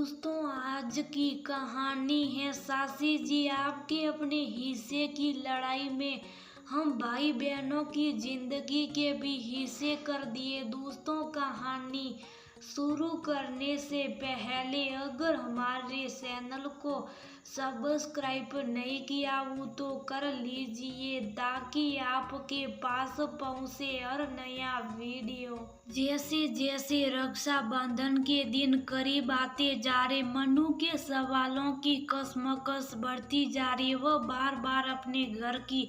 दोस्तों, आज की कहानी है सासी जी आपके अपने हिस्से की लड़ाई में हम भाई बहनों की जिंदगी के भी हिस्से कर दिए। दोस्तों, कहानी शुरू करने से पहले अगर हमारे चैनल को सब्सक्राइब नहीं किया हो तो कर लीजिए ताकि आपके पास पहुंचे हर नया वीडियो। जैसे जैसे रक्षाबंधन के दिन करीब आते जा रहे, मनु के सवालों की कशमकश बढ़ती जा रही। वह बार बार अपने घर की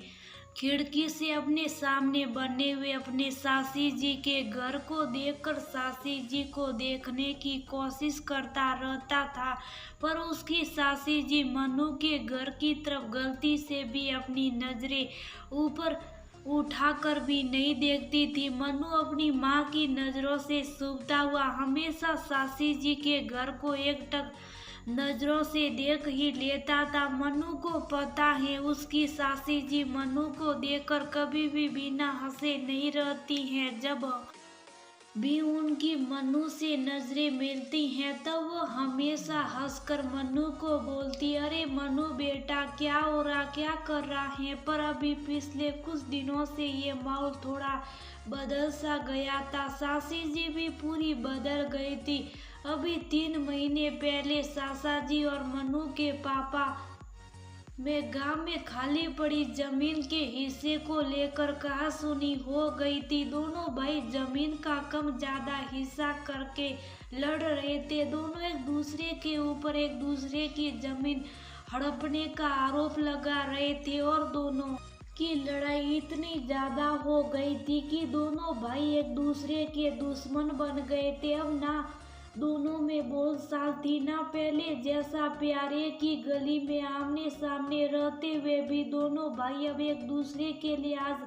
खिड़की से अपने सामने बने हुए अपने सासी जी के घर को देखकर सासी जी को देखने की कोशिश करता रहता था, पर उसकी सासी जी मनु के घर की तरफ गलती से भी अपनी नजरें ऊपर उठाकर भी नहीं देखती थी। मनु अपनी माँ की नजरों से चूभता हुआ हमेशा सासी जी के घर को एकटक नजरों से देख ही लेता था। मनु को पता है उसकी सासी जी मनु को देखकर कभी भी बिना हंसे नहीं रहती हैं। जब भी उनकी मनु से नजरें मिलती हैं तब वो हमेशा हंसकर मनु को बोलती, अरे मनु बेटा, क्या हो रहा, क्या कर रहा है। पर अभी पिछले कुछ दिनों से ये माहौल थोड़ा बदल सा गया था। सासी जी भी पूरी बदल गई थी। अभी 3 महीने पहले सासा जी और मनु के पापा में गांव में खाली पड़ी जमीन के हिस्से को लेकर कहासुनी हो गई थी। दोनों भाई जमीन का कम ज्यादा हिस्सा करके लड़ रहे थे। दोनों एक दूसरे के ऊपर एक दूसरे की जमीन हड़पने का आरोप लगा रहे थे और दोनों की लड़ाई इतनी ज्यादा हो गई थी कि दोनों भाई एक दूसरे के दुश्मन बन गए थे। अब ना दोनों में बोलचाल थी, ना पहले जैसा प्यार। एक ही गली में आमने सामने रहते हुए भी दोनों भाई अब एक दूसरे के लिए आज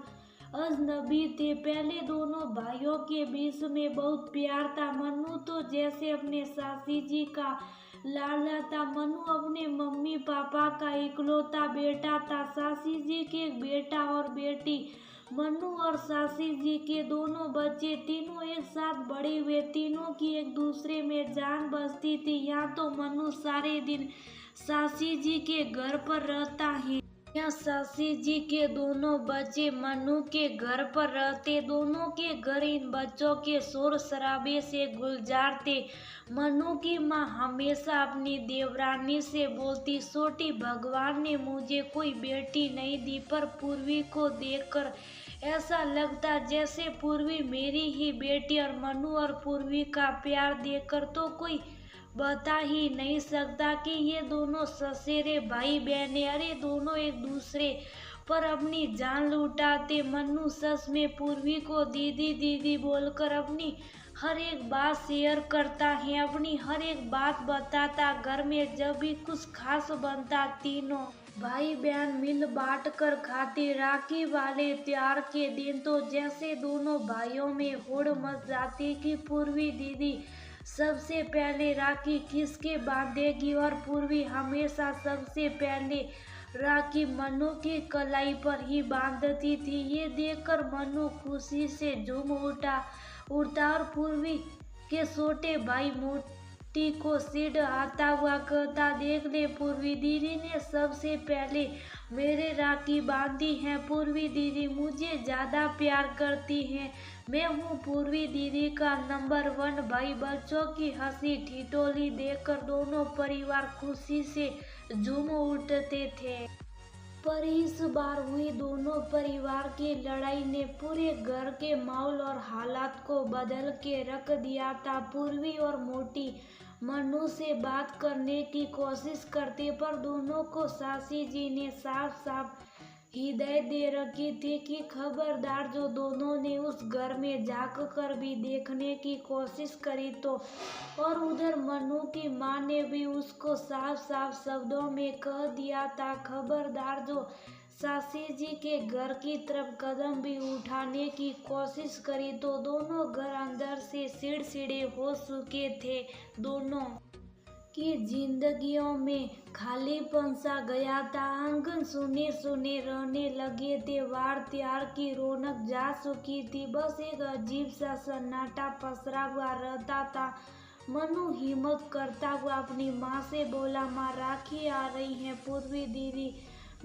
अजनबी थे। पहले दोनों भाइयों के बीच में बहुत प्यार था। मनु तो जैसे अपने सासी जी का लाडला था। मनु अपने मम्मी पापा का इकलौता बेटा था। सासी जी के एक बेटा और बेटी। मनु और सासी जी के दोनों बच्चे तीनों एक साथ बड़े हुए। तीनों की एक दूसरे में जान बसती थी। यहाँ तो मनु सारे दिन सासी जी के घर पर रहता है, यहाँ सासी जी के दोनों बच्चे मनु के घर पर रहते। दोनों के घर इन बच्चों के शोर शराबे से गुलजार थे। मनु की माँ हमेशा अपनी देवरानी से बोलती, छोटी, भगवान ने मुझे कोई बेटी नहीं दी, पर पूर्वी को देखकर ऐसा लगता जैसे पूर्वी मेरी ही बेटी। और मनु और पूर्वी का प्यार देखकर तो कोई बता ही नहीं सकता कि ये दोनों ससेरे भाई बहन। अरे दोनों एक दूसरे पर अपनी जान लुटाते। मनु सच में पूर्वी को दीदी दीदी बोलकर अपनी हर एक बात शेयर करता है, अपनी हर एक बात बताता। घर में जब भी कुछ खास बनता तीनों भाई बहन मिल बांट कर खाते। राखी वाले त्योहार के दिन तो जैसे दोनों भाइयों में होड़ मच जाती कि पूर्वी दीदी सबसे पहले राखी किसके बांधेगी, और पूर्वी हमेशा सबसे पहले राखी मनु की कलाई पर ही बांधती थी। ये देखकर मनु खुशी से झूम उठता और पूर्वी के छोटे भाई मोटी को सिर आता हुआ कहता, देख ले पूर्वी दीदी ने सबसे पहले मेरे राखी बांधी है। पूर्वी दीदी मुझे ज्यादा प्यार करती है। मैं हूँ पूर्वी दीदी का नंबर 1 भाई। बच्चों की हंसी ठिठोली देखकर दोनों परिवार खुशी से झूम उठते थे। पर इस बार हुई दोनों परिवार की लड़ाई ने पूरे घर के माहौल और हालात को बदल के रख दिया था। पूर्वी और मोटी मनु से बात करने की कोशिश करते, पर दोनों को सासी जी ने साफ साफ हिदायत दे रखी थी कि खबरदार, जो दोनों ने उस घर में झांक कर भी देखने की कोशिश करी तो। और उधर मनु की माँ ने भी उसको साफ साफ शब्दों में कह दिया था, खबरदार, जो सासी जी के घर की तरफ कदम भी उठाने की कोशिश करी तो। दोनों घर अंदर से चिड़चिड़े हो चुके थे। दोनों की जिंदगियों में खालीपन सा गया था। आंगन सुने सुने रहने लगे थे। वार त्योहार की रौनक जा चुकी थी। बस एक अजीब सा सन्नाटा पसरा हुआ रहता था। मनु हिम्मत करता हुआ अपनी माँ से बोला, माँ राखी आ रही है, पूर्वी दीदी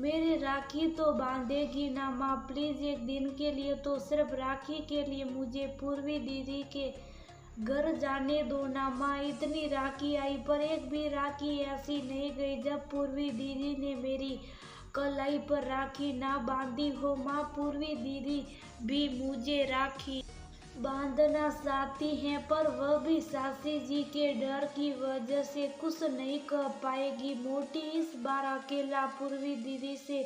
मेरी राखी तो बांधेगी ना माँ, प्लीज एक दिन के लिए तो सिर्फ राखी के लिए मुझे पूर्वी दीदी के घर जाने दो ना माँ। इतनी राखी आई पर एक भी राखी ऐसी नहीं गई जब पूर्वी दीदी ने मेरी कलाई पर राखी ना बांधी हो माँ। पूर्वी दीदी भी मुझे राखी बांधना चाहती हैं पर वह भी सासी जी के डर की वजह से कुछ नहीं कर पाएगी। मोटी इस बार अकेला पूर्वी दीदी से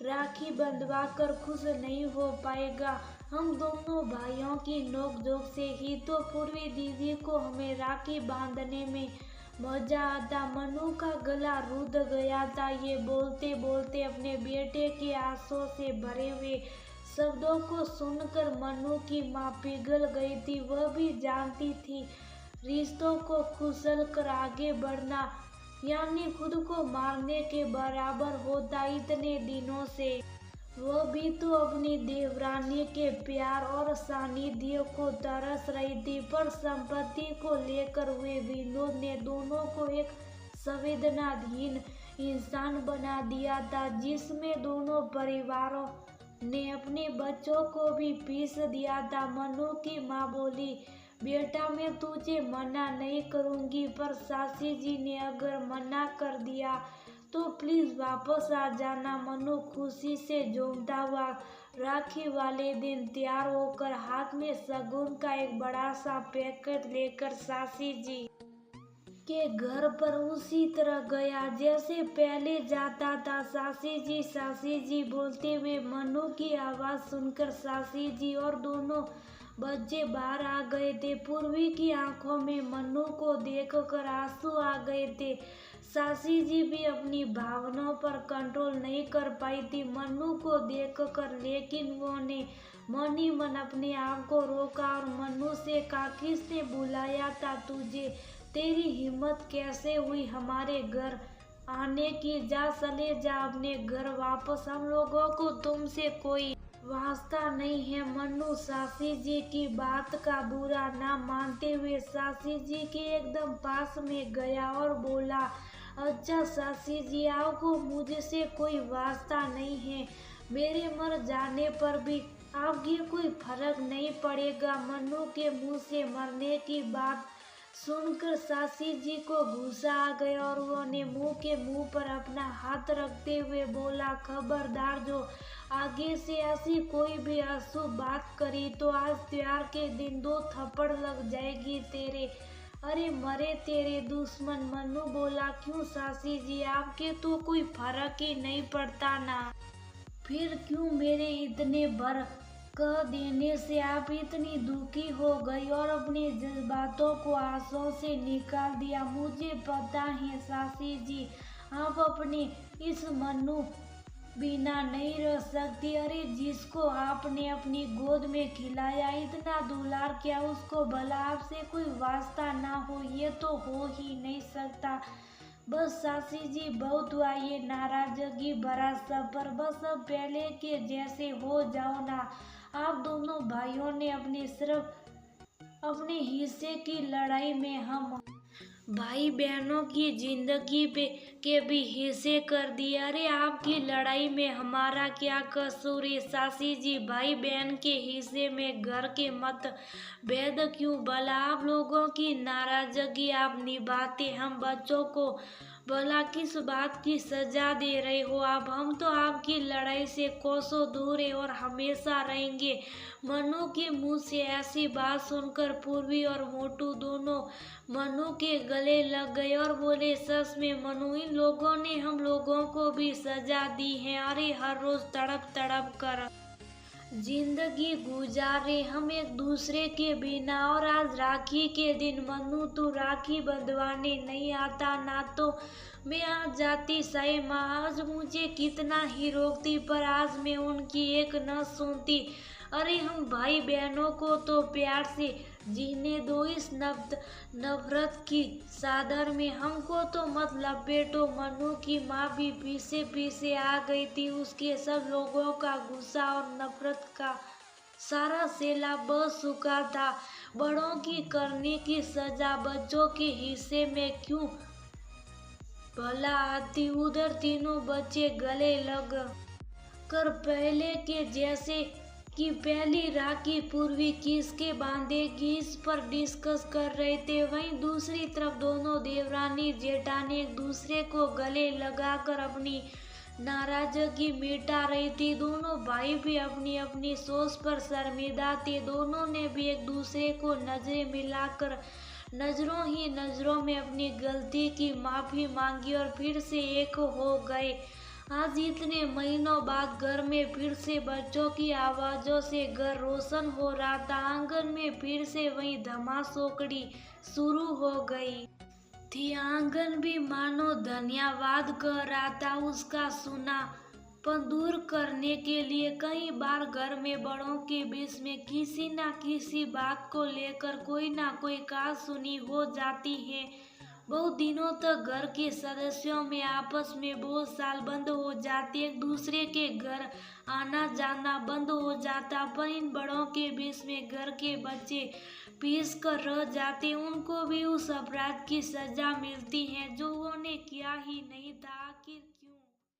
राखी बंधवा कर खुश नहीं हो पाएगा। हम दोनों भाइयों की नोकझोंक से ही तो पूर्वी दीदी को हमें राखी बांधने में मजा आता। मनु का गला रुध गया था। ये बोलते बोलते अपने बेटे के आंसुओं से भरे हुए शब्दों को सुनकर मनु की माँ पिघल गई थी। वह भी जानती थी रिश्तों को कुचल कर आगे बढ़ना यानी खुद को मारने के बराबर होता। इतने दिनों से वह भी तो अपनी देवरानी के प्यार और सानिध्य को तरस रही थी, पर संपत्ति को लेकर हुए विनोद ने दोनों को एक संवेदनाहीन इंसान बना दिया था, जिसमें दोनों परिवारों ने अपने बच्चों को भी पीस दिया था। मनु की माँ बोली, बेटा मैं तुझे मना नहीं करूँगी, पर सासी जी ने अगर मना कर दिया तो प्लीज वापस आ जाना। मनु खुशी से झूमता हुआ राखी वाले दिन तैयार होकर हाथ में शगुन का एक बड़ा सा पैकेट लेकर सासी जी के घर पर उसी तरह गया जैसे पहले जाता था। सासी जी बोलते हुए मनु की आवाज सुनकर सासी जी और दोनों बच्चे बाहर आ गए थे। पूर्वी की आंखों में मनु को देखकर आंसू आ गए थे। सासी जी भी अपनी भावनाओं पर कंट्रोल नहीं कर पाई थी मनु को देखकर, लेकिन वो ने मन ही मन अपने आप को रोका और मनु से कहा, किसने बुलाया था तुझे? तेरी हिम्मत कैसे हुई हमारे घर आने की? जा चले जा अपने घर वापस, हम लोगों को तुमसे कोई वास्ता नहीं है। मनु सासी जी की बात का बुरा ना मानते हुए सासी जी के एकदम पास में गया और बोला, अच्छा सासी जी, आपको मुझसे कोई वास्ता नहीं है, मेरे मर जाने पर भी आपके कोई फर्क नहीं पड़ेगा। मनु के मुंह से मरने की बात सुनकर सासी जी को गुस्सा आ गया और उन्होंने मुंह पर अपना हाथ रखते हुए बोला, खबरदार जो आगे से ऐसी कोई भी अशुभ बात करी तो आज त्योहार के दिन 2 थप्पड़ लग जाएगी तेरे। अरे मरे तेरे दुश्मन। मनु बोला, क्यों सासी जी, आपके तो कोई फर्क ही नहीं पड़ता ना, फिर क्यों मेरे इतने भर कह देने से आप इतनी दुखी हो गई और अपने जज्बातों को आंसुओं से निकाल दिया? मुझे पता है सासी जी, आप अपने इस मनु बिना नहीं रह सकती। अरे जिसको आपने अपनी गोद में खिलाया, इतना दुलार किया, उसको भला आपसे कोई वास्ता ना हो? ये तो हो ही नहीं सकता। बस सासी जी, बहुत हुआ ये नाराजगी भरा सफर, बस अब पहले के जैसे हो जाओ ना। आप दोनों भाइयों ने अपने हिस्से की लड़ाई में हम भाई बहनों की जिंदगी के भी हिस्से कर दिए। अरे आपकी लड़ाई में हमारा क्या कसूर है सासी जी? भाई बहन के हिस्से में घर के मत भेद क्यों? भला आप लोगों की नाराजगी आप निभाते, हम बच्चों को भला किस बात की सजा दे रहे हो आप? हम तो आपकी लड़ाई से कोसों दूर है और हमेशा रहेंगे। मनु के मुंह से ऐसी बात सुनकर पूर्वी और मोटू दोनों मनु के गले लग गए और बोले, सच में मनु, इन लोगों ने हम लोगों को भी सजा दी है। अरे हर रोज तड़प तड़प कर जिंदगी गुजारे हम एक दूसरे के बिना, और आज राखी के दिन मनु तू राखी बंधवाने नहीं आता ना? तो मैं आज जाती साई माँ, आज मुझे कितना ही रोकती पर आज मैं उनकी एक न सुनती। अरे हम भाई बहनों को तो प्यार से जीने दो, इस नफरत की चादर में हमको तो मत लपेटो। मनु की माँ भी पीछे पीछे आ गई थी। उसके सब लोगों का गुस्सा और नफरत का सारा सैलाब बह चुका था। बड़ों की करने की सजा बच्चों के हिस्से में क्यों भला आती। उधर तीनों बच्चे गले लग कर पहले के जैसे कि पहली राखी पूर्वी किसके बांधेगी इस पर डिस्कस कर रहे थे। वहीं दूसरी तरफ दोनों देवरानी जेठानी एक दूसरे को गले लगाकर अपनी नाराजगी मिटा रही थी। दोनों भाई भी अपनी अपनी सोच पर शर्मिंदा थे। दोनों ने भी एक दूसरे को नजरें मिलाकर नजरों ही नजरों में अपनी गलती की माफी मांगी और फिर से एक हो गए। आज इतने महीनों बाद घर में फिर से बच्चों की आवाजों से घर रोशन हो रहा था। आंगन में फिर से वही धमासोकड़ी शुरू हो गई थी। आंगन भी मानो धन्यवाद कह रहा था। उसका सूनापन दूर करने के लिए कई बार घर में बड़ों के बीच में किसी न किसी बात को लेकर कोई ना कोई कहासुनी हो जाती है। बहुत दिनों तक घर के सदस्यों में आपस में बहुत साल बंद हो जाती। एक दूसरे के घर आना जाना बंद हो जाता। पर इन बड़ों के बीच में घर के बच्चे पीस कर रह जाते। उनको भी उस अपराध की सजा मिलती है जो उन्होंने किया ही नहीं था। आखिर क्यों?